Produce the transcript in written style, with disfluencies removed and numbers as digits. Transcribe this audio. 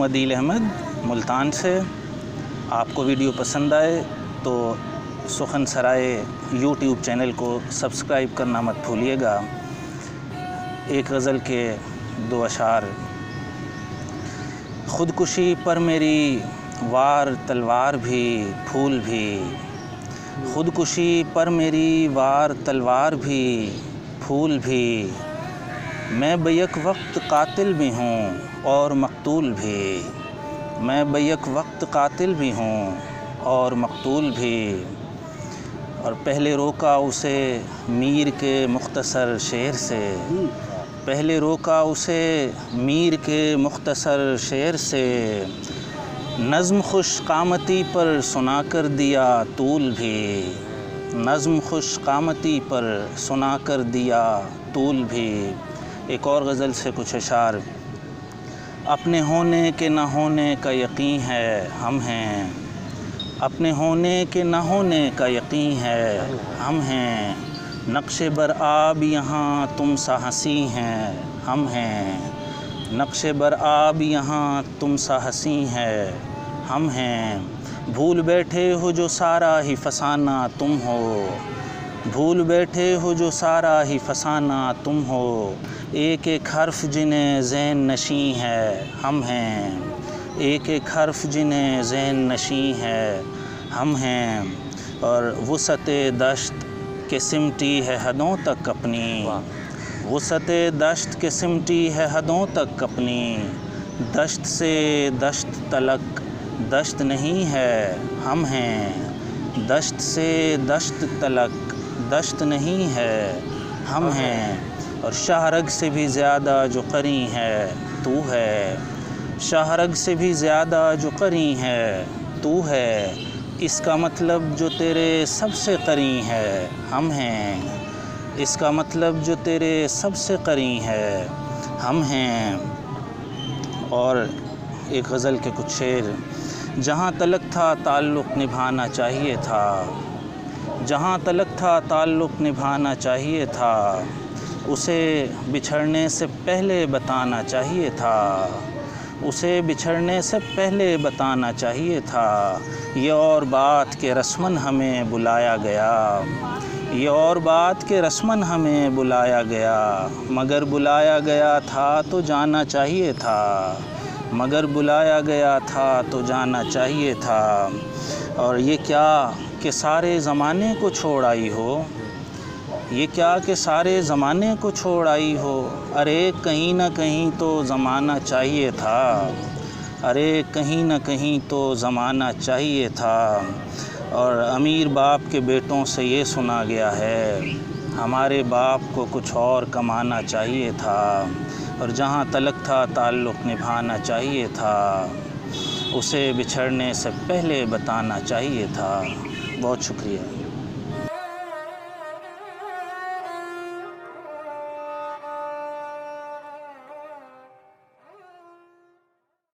हूँ अदील अहमद मुल्तान से। आपको वीडियो पसंद आए तो सुखन सराय यूट्यूब चैनल को सब्सक्राइब करना मत भूलिएगा। एक गज़ल के 2 अशार। ख़ुदकुशी पर मेरी वार तलवार भी फूल भी, ख़ुदकुशी पर मेरी वार तलवार भी फूल भी, मैं बैक वक्त कातिल भी हूँ और मकतूल भी, मैं बैक वक्त कातिल भी हूँ और मकतूल भी। और पहले रोका उसे मीर के मुख्तसर शेर से, पहले रोका उसे मीर के मुख्तसर शेर से, नज़्म खुश कामती पर सुना कर दिया तूल भी, नज़्म खुश कामती पर सुना कर दिया तूल भी। एक और गज़ल से कुछ अशार। अपने होने के न होने का यकीन है हम हैं, अपने होने के न होने का यकीन है हम हैं, नक्शे बर आब यहाँ तुम सा हंसी हैं हम हैं, नक्शे बर आब यहाँ तुम सा हंसी है हम हैं। भूल बैठे हो जो सारा ही फसाना तुम हो, भूल बैठे हो जो सारा ही फसाना तुम हो, एक एक हर्फ जिन्हें ज़ैन नशी है हम हैं, एक एक हर्फ जिन्हें ज़ैन नशी है हम हैं। और वुसअते दश्त के सिमटी है हदों तक अपनी, वुसअते दश्त के सिमटी है हदों तक अपनी, दश्त से दश्त तलक दश्त नहीं है हम हैं, दश्त से दश्त तलक दश्त नहीं है हम हैं। और शाहरग से भी ज़्यादा जो करी है तू है, शाहरग से भी ज़्यादा जो करी है तू है, इसका मतलब जो तेरे सबसे करी है हम हैं, इसका मतलब जो तेरे सबसे करी है हम हैं। और एक गज़ल के कुछ शेर। जहाँ तलक था ताल्लुक़ निभाना चाहिए था, जहाँ तलक था ताल्लुक़ निभाना चाहिए था, उसे बिछड़ने से पहले बताना चाहिए था, उसे बिछड़ने से पहले बताना चाहिए था। ये और बात के रस्मन हमें बुलाया गया, ये और बात के रस्मन हमें बुलाया गया, मगर बुलाया गया था तो जाना चाहिए था, मगर बुलाया गया था तो जाना चाहिए था। और ये क्या कि सारे ज़माने को छोड़ आई हो, ये क्या कि सारे ज़माने को छोड़ आई हो, अरे कहीं ना कहीं तो ज़माना चाहिए था, अरे कहीं ना कहीं तो ज़माना चाहिए था। और अमीर बाप के बेटों से ये सुना गया है, हमारे बाप को कुछ और कमाना चाहिए था, और जहाँ तलक था ताल्लुक़ निभाना चाहिए था, उसे बिछड़ने से पहले बताना चाहिए था। बहुत शुक्रिया।